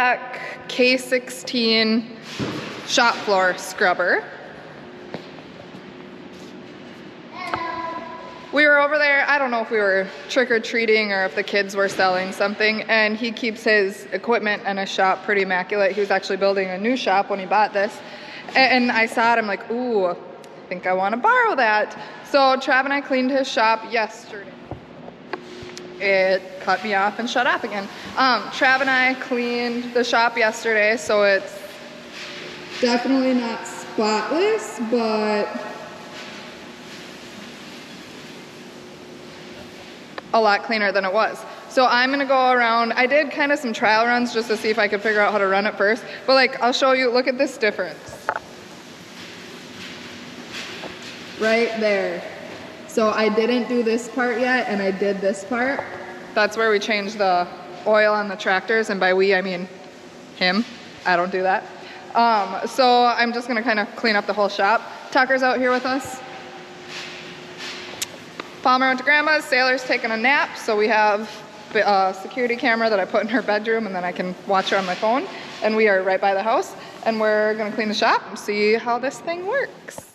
black K16 shop floor scrubber. We were over there, I don't know if we were trick-or-treating or if the kids were selling something, and he keeps his equipment and his shop pretty immaculate. He was actually building a new shop when he bought this. And I saw it, I'm like, ooh, I think I want to borrow that. So Trav and I cleaned his shop yesterday. It cut me off and shut off again. Trav and I cleaned the shop yesterday, so it's definitely not spotless, but a lot cleaner than it was. So I'm gonna go around, I did kind of some trial runs just to see if I could figure out how to run it first, but like, I'll show you, look at this difference. Right there. So I didn't do this part yet, and I did this part. That's where we changed the oil on the tractors, and by we, I mean him. I don't do that. So I'm just gonna kind of clean up the whole shop. Tucker's out here with us. Palmer went to Grandma's, Sailor's taking a nap, so we have a security camera that I put in her bedroom, and then I can watch her on my phone, and we are right by the house, and we're gonna clean the shop and see how this thing works.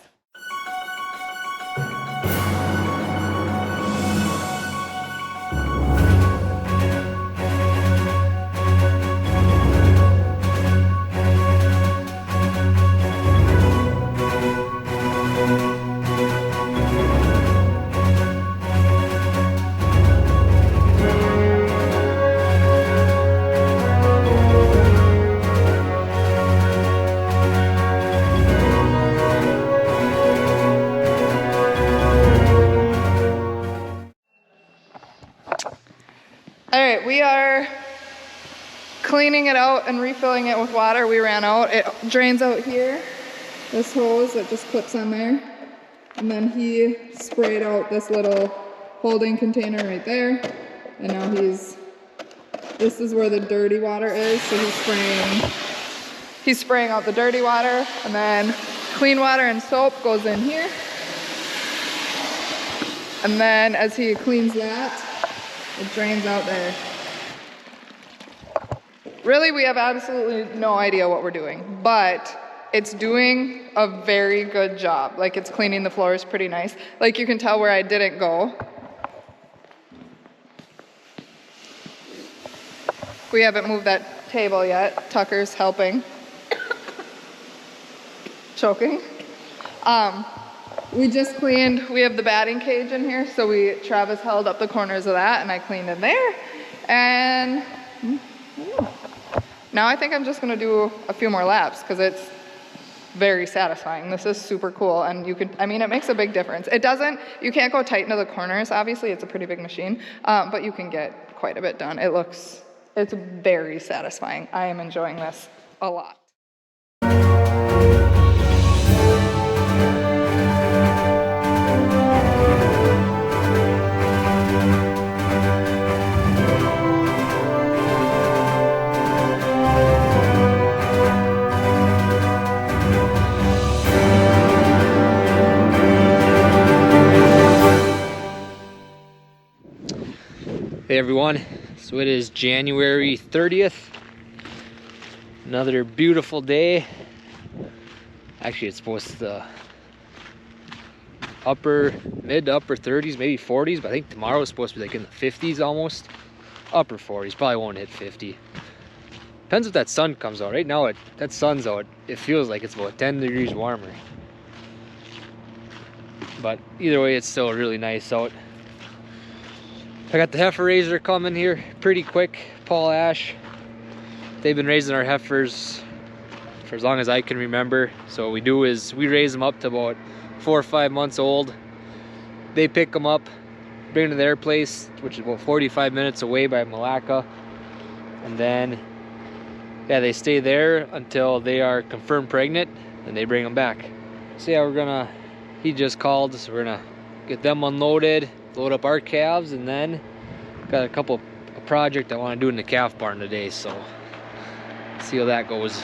We are cleaning it out and refilling it with water. We ran out. It drains out here, this hose that just clips on there. And then he sprayed out this little holding container right there. And now this is where the dirty water is. So he's spraying out the dirty water, and then clean water and soap goes in here. And then as he cleans that, it drains out there. Really, we have absolutely no idea what we're doing, but it's doing a very good job. Like, it's cleaning the floors pretty nice. Like, you can tell where I didn't go. We haven't moved that table yet. Tucker's helping. Choking. We just cleaned, we have the batting cage in here, so Travis held up the corners of that, and I cleaned in there. And now I think I'm just gonna do a few more laps, because it's very satisfying. This is super cool, and it makes a big difference. You can't go tight into the corners, obviously, it's a pretty big machine, but you can get quite a bit done. It's very satisfying. I am enjoying this a lot. Hey everyone, so it is January 30th, another beautiful day. Actually, it's supposed to mid to upper 30s, maybe 40s, but I think tomorrow is supposed to be like in the 50s almost. Upper 40s, probably won't hit 50. Depends if that sun comes out. Right now, that sun's out, it feels like it's about 10 degrees warmer. But either way, it's still really nice out. I got the heifer raiser coming here pretty quick, Paul Ash. They've been raising our heifers for as long as I can remember. So what we do is we raise them up to about 4 or 5 months old. They pick them up, bring them to their place, which is about 45 minutes away by Malacca. And then, yeah, they stay there until they are confirmed pregnant, and they bring them back. So yeah, he just called, so we're gonna get them unloaded, load up our calves, and then got a project I want to do in the calf barn today, so see how that goes.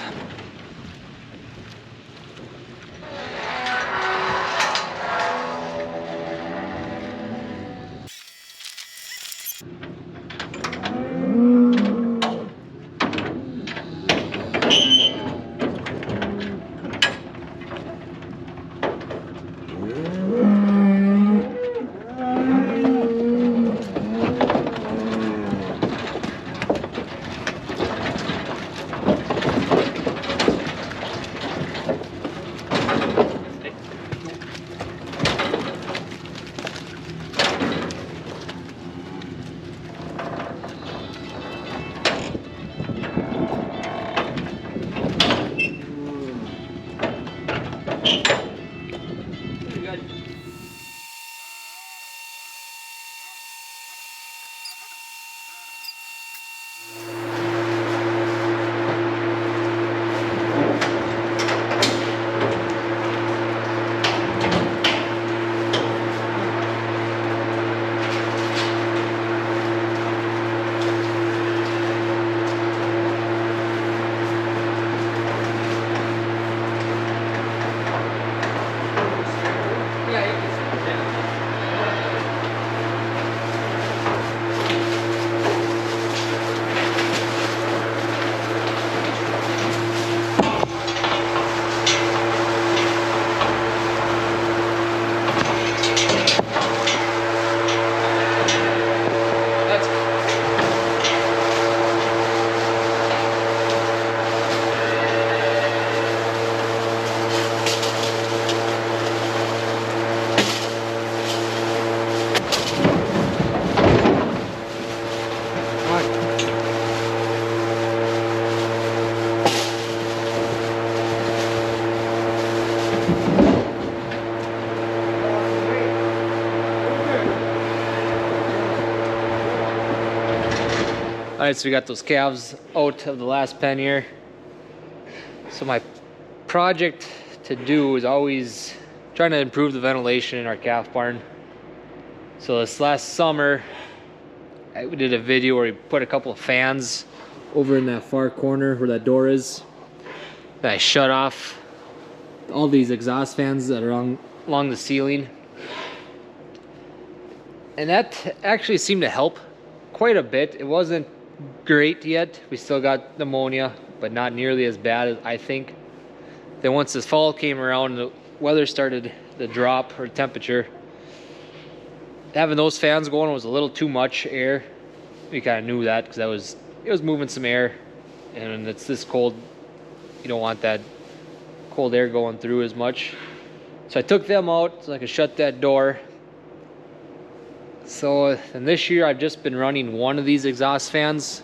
Pretty good. Alright, so we got those calves out of the last pen here. So my project to do is always trying to improve the ventilation in our calf barn. So this last summer, we did a video where we put a couple of fans over in that far corner where that door is. That I shut off all these exhaust fans that are along the ceiling. And that actually seemed to help quite a bit. It wasn't great yet. We still got pneumonia, but not nearly as bad as I think. Then once this fall came around, the weather started to drop, or temperature. Having those fans going was a little too much air. We kind of knew that because it was moving some air, and it's this cold. You don't want that cold air going through as much. So I took them out so I could shut that door. So, and this year I've just been running one of these exhaust fans.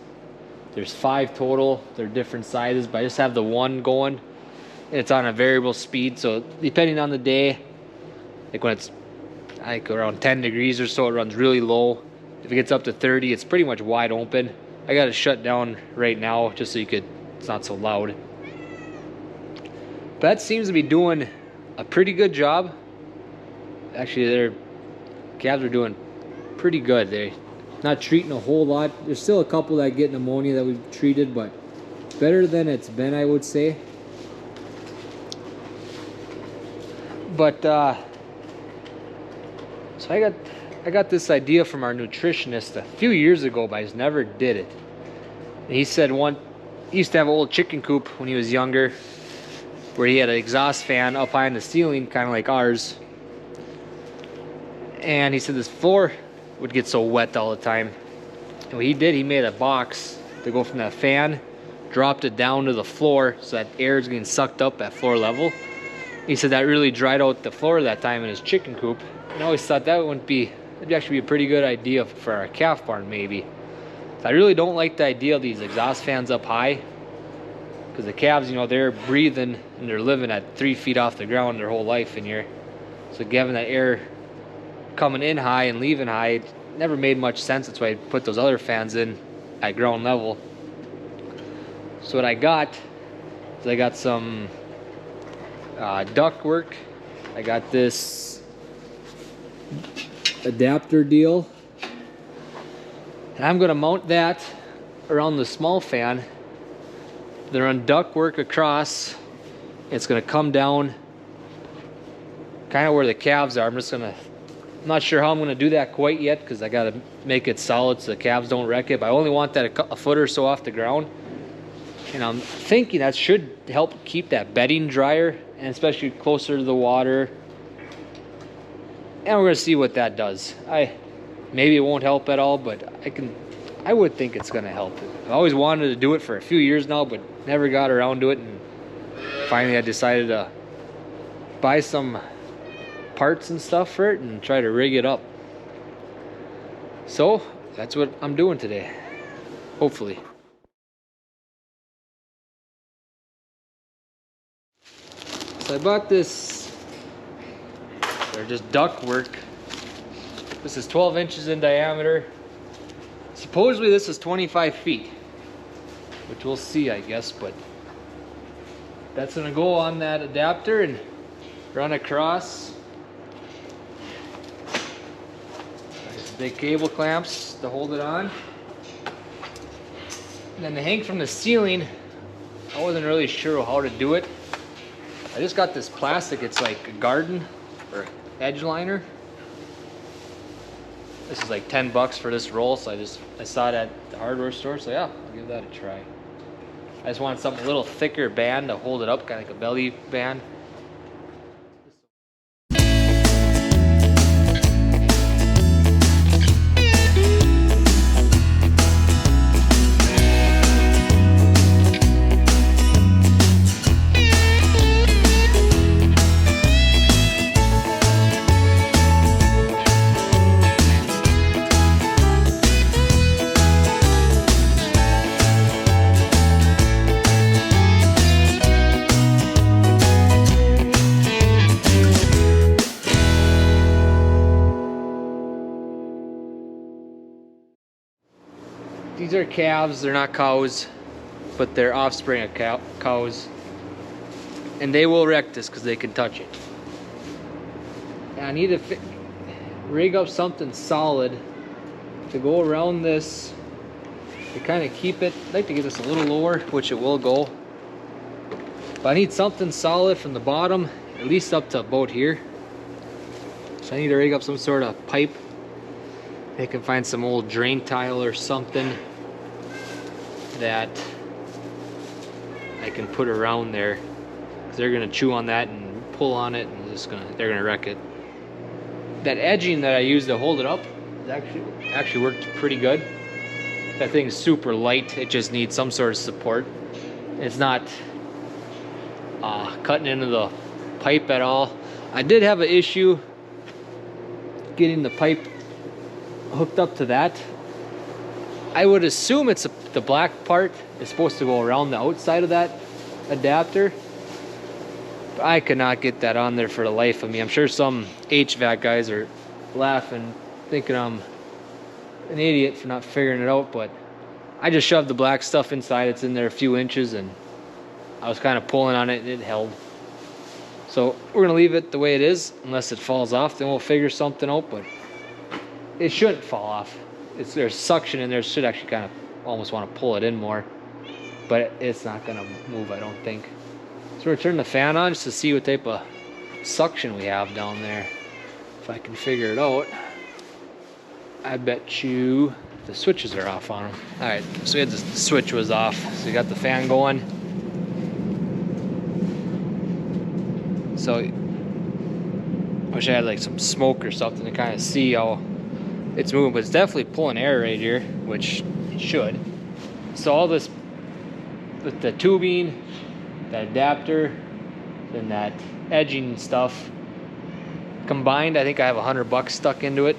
There's 5 total. They're different sizes, but I just have the one going. It's on a variable speed, so depending on the day, like when it's like around 10 degrees or so, it runs really low. If it gets up to 30, it's pretty much wide open. I got it shut down right now just so it's not so loud. But that seems to be doing a pretty good job. Actually, their calves are doing pretty good. They're not treating a whole lot. There's still a couple that get pneumonia that we've treated, but better than it's been, I would say. But so I got this idea from our nutritionist a few years ago, but I just never did it. And he said he used to have an old chicken coop when he was younger, where he had an exhaust fan up high in the ceiling, kind of like ours. And he said this floor would get so wet all the time. And what he did, he made a box to go from that fan, dropped it down to the floor so that air is getting sucked up at floor level. He said that really dried out the floor that time in his chicken coop. And I always thought that would actually be a pretty good idea for our calf barn, maybe. So I really don't like the idea of these exhaust fans up high, because the calves, you know, they're breathing and they're living at 3 feet off the ground their whole life in here. So having that air coming in high and leaving high, it never made much sense. That's why I put those other fans in at ground level. So what I got is I got some duct work. I got this adapter deal, and I'm gonna mount that around the small fan. Then run duct work across. It's gonna come down kind of where the calves are. I'm not sure how I'm gonna do that quite yet, because I gotta make it solid so the calves don't wreck it. But I only want that a foot or so off the ground. And I'm thinking that should help keep that bedding drier, and especially closer to the water. And we're gonna see what that does. Maybe it won't help at all, but I would think it's gonna help. I always wanted to do it for a few years now, but never got around to it. And finally I decided to buy some parts and stuff for it and try to rig it up. So that's what I'm doing today, hopefully. So I bought this, they're just duct work. This is 12 inches in diameter. Supposedly this is 25 feet, which we'll see, I guess, but that's gonna go on that adapter and run across. There's big cable clamps to hold it on. And then the hang from the ceiling, I wasn't really sure how to do it. I just got this plastic, it's like a garden or edge liner. This is like 10 bucks for this roll, so I saw it at the hardware store, so yeah, I'll give that a try. I just wanted something a little thicker band to hold it up, kind of like a belly band. These are calves, they're not cows, but they're offspring of cows. And they will wreck this because they can touch it. And I need to rig up something solid to go around this to kind of keep it. I'd like to get this a little lower, which it will go. But I need something solid from the bottom, at least up to about here. So I need to rig up some sort of pipe. I can find some old drain tile or something that I can put around there, because they're gonna chew on that and pull on it, and they're gonna wreck it. That edging that I used to hold it up actually worked pretty good. That thing's super light. It just needs some sort of support. It's not cutting into the pipe at all. I did have an issue getting the pipe hooked up to that. I would assume it's the black part is supposed to go around the outside of that adapter. But I could not get that on there for the life of me. I'm sure some HVAC guys are laughing, thinking I'm an idiot for not figuring it out, but I just shoved the black stuff inside. It's in there a few inches, and I was kind of pulling on it and it held. So we're gonna leave it the way it is, unless it falls off, then we'll figure something out, but it shouldn't fall off. There's suction in there. It should actually kind of almost want to pull it in more, but it's not gonna move, I don't think. So we're gonna turn the fan on just to see what type of suction we have down there. If I can figure it out. I bet you the switches are off on them. All right, so we had the switch was off. So we got the fan going. So I wish I had like some smoke or something to kind of see how it's moving, but it's definitely pulling air right here, which it should. So all this with the tubing, that adapter, and that edging stuff combined, I think I have $100 stuck into it.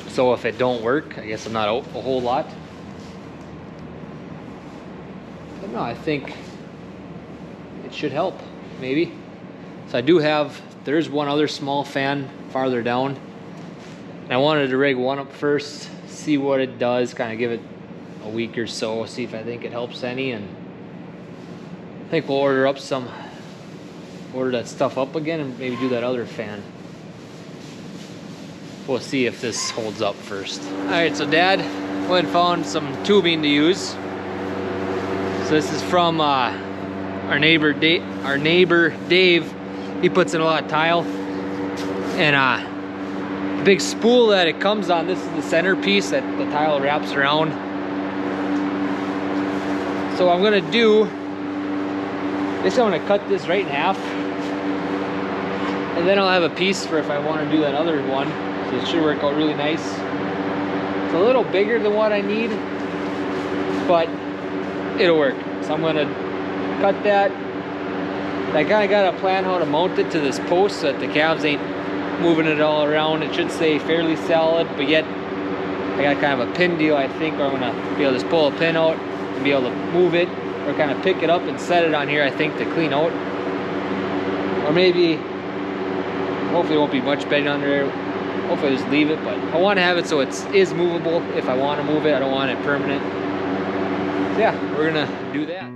So if it don't work, I guess I'm not out a whole lot. But no, I think it should help, maybe. So I do have, there's one other small fan farther down. And I wanted to rig one up first, see what it does, kind of give it a week or so, see if I think it helps any. And I think we'll order that stuff up again and maybe do that other fan. We'll see if this holds up first. All right, so Dad went and found some tubing to use. So this is from our neighbor Dave. He puts in a lot of tile, and the big spool that it comes on, this is the centerpiece that the tile wraps around. So what I'm gonna do is I'm gonna cut this right in half, and then I'll have a piece for if I want to do that other one. So it should work out really nice. It's a little bigger than what I need, but it'll work. So I'm gonna cut that. I kind of got a plan how to mount it to this post so that the calves ain't moving it all around. It should stay fairly solid, but yet I got kind of a pin deal, I think, where I'm gonna be able to just pull a pin out and be able to move it, or kind of pick it up and set it on here, I think, to clean out. maybe, hopefully it won't be much bedding under there. Hopefully I just leave it, but I want to have it so it is movable if I want to move it. I don't want it permanent. So yeah, we're gonna do that.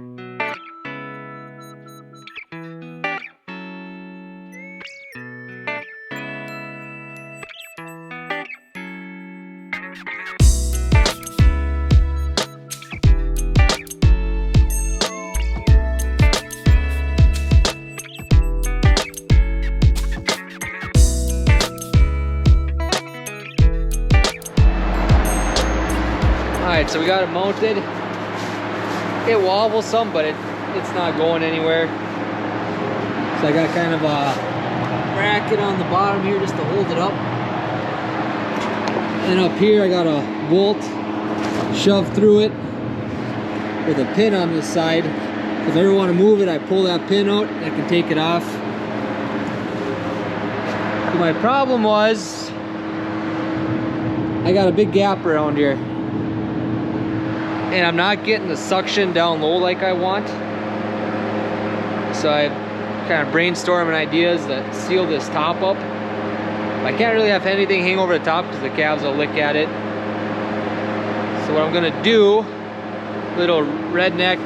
Alright, so we got it mounted. It wobbles some, but it's not going anywhere. So I got kind of a bracket on the bottom here just to hold it up. And up here I got a bolt shoved through it with a pin on this side. If I ever want to move it, I pull that pin out and I can take it off. But my problem was I got a big gap around here. And I'm not getting the suction down low like I want. So I'm kind of brainstorming ideas that seal this top up. I can't really have anything hang over the top because the calves will lick at it. So what I'm gonna do, little redneck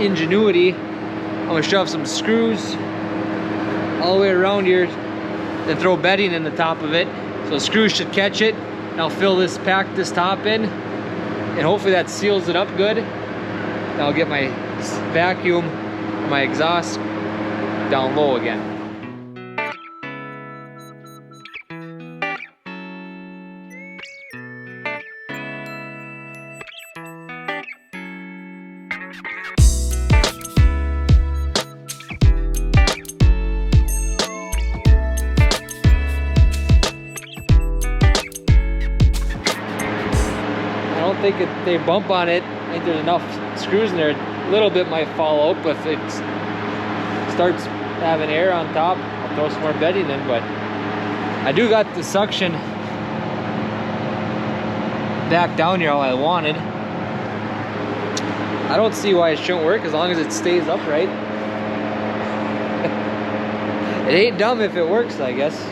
ingenuity, I'm gonna shove some screws all the way around here and throw bedding in the top of it. So the screws should catch it. And I'll pack this top in. And hopefully that seals it up good. And I'll get my vacuum, my exhaust down low again. I think if they bump on it, I think there's enough screws in there. A little bit might fall out, but if it starts having air on top, I'll throw some more bedding in. But I do got the suction back down here all I wanted. I don't see why it shouldn't work as long as it stays upright. It ain't dumb if it works, I guess.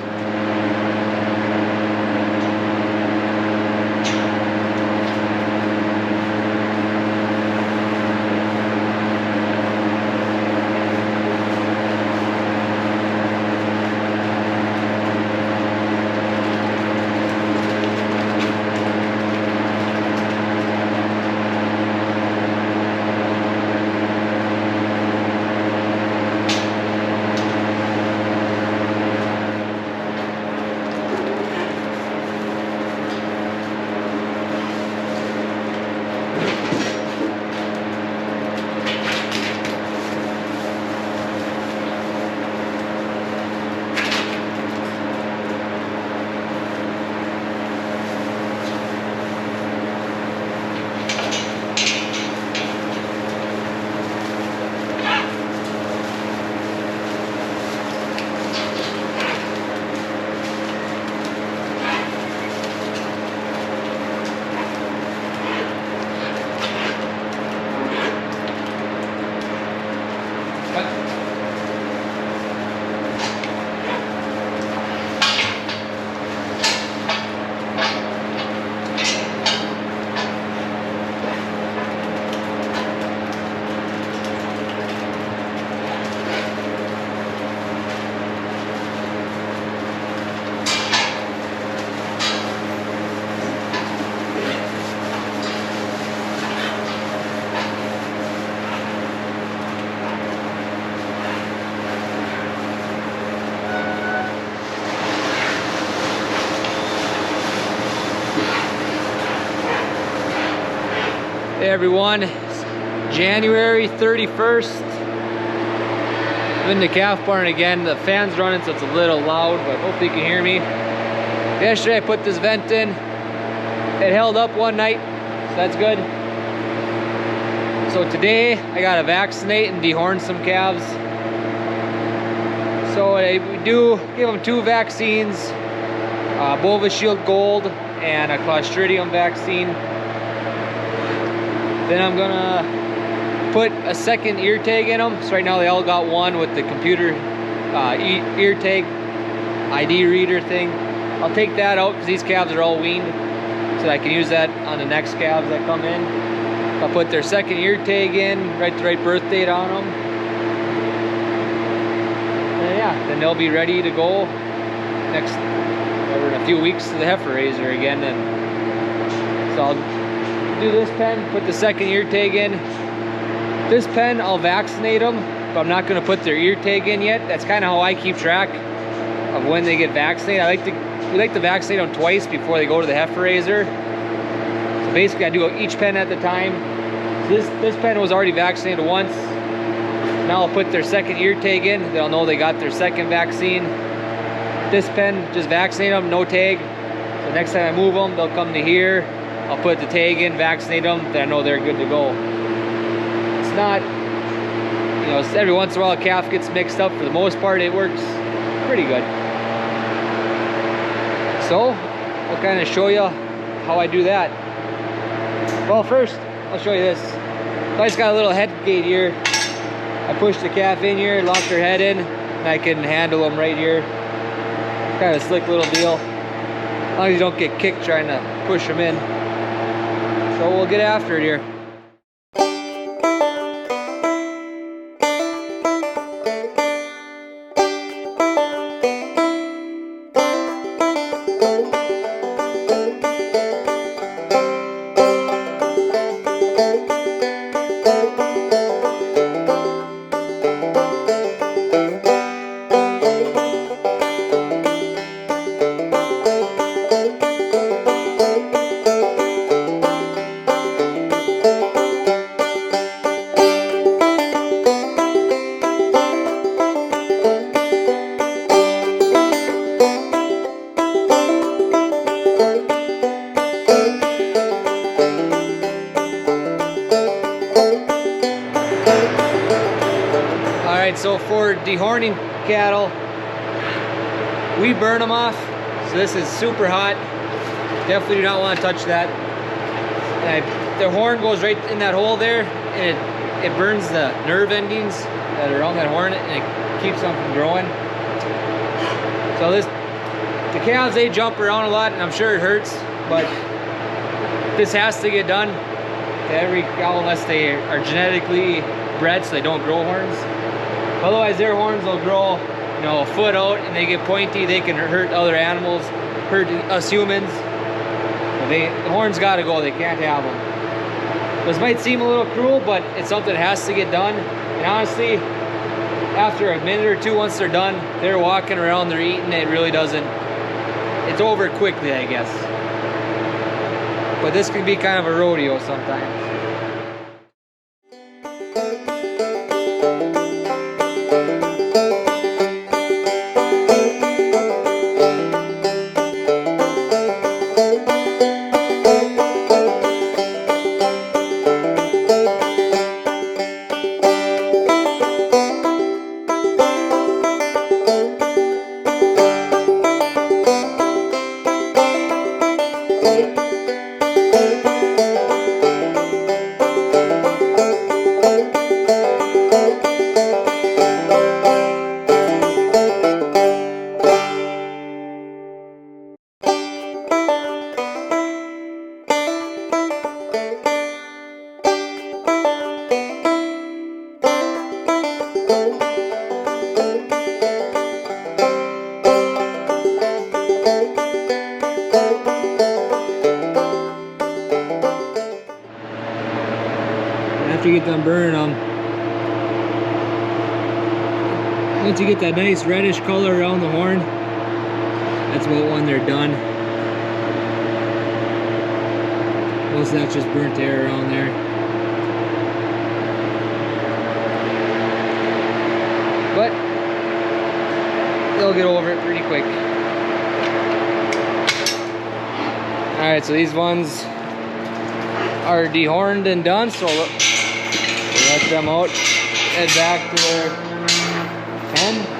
Hey everyone, it's January 31st. I'm in the calf barn again. The fan's running so it's a little loud, but hopefully you can hear me. Yesterday I put this vent in. It held up one night, so that's good. So today I gotta vaccinate and dehorn some calves. So we do give them 2 vaccines, Bovishield Gold and a Clostridium vaccine. Then I'm gonna put a second ear tag in them. So right now they all got one with the computer ear tag ID reader thing. I'll take that out because these calves are all weaned, so I can use that on the next calves that come in. I'll put their second ear tag in, write the right birth date on them. And yeah, then they'll be ready to go next, in a few weeks, to the heifer raiser again. And so I'll do this pen, put the second ear tag in. This pen, I'll vaccinate them, but I'm not gonna put their ear tag in yet. That's kind of how I keep track of when they get vaccinated. We like to vaccinate them twice before they go to the heifer raiser. So basically I do each pen at the time. So this pen was already vaccinated once. Now I'll put their second ear tag in. They'll know they got their second vaccine. This pen, just vaccinate them, no tag. So next time I move them, they'll come to here. I'll put the tag in, vaccinate them, then I know they're good to go. It's not, you know, every once in a while a calf gets mixed up. For the most part, it works pretty good. So I'll kind of show you how I do that. Well, first I'll show you this. So I just got a little head gate here. I push the calf in here, lock their head in, and I can handle them right here. Kind of a slick little deal. As long as you don't get kicked trying to push them in. So we'll get after it here. So for dehorning cattle, we burn them off. So this is super hot. Definitely do not want to touch that. And the horn goes right in that hole there, and it burns the nerve endings that are on that horn, and it keeps them from growing. So the calves, they jump around a lot, and I'm sure it hurts, but this has to get done to every cow unless they are genetically bred so they don't grow horns. Otherwise, their horns will grow, you know, a foot out, and they get pointy. They can hurt other animals, hurt us humans. The horns gotta go. They can't have them. This might seem a little cruel, but it's something that has to get done. And honestly, after a minute or two, once they're done, they're walking around, they're eating. It really doesn't. It's over quickly, I guess. But this can be kind of a rodeo sometimes. After you get done burning them, once you get that nice reddish color around the horn, that's about when they're done. Most of that's just burnt air around there. But they'll get over it pretty quick. Alright, so these ones are dehorned and done, so we'll let them out, head back to their pen.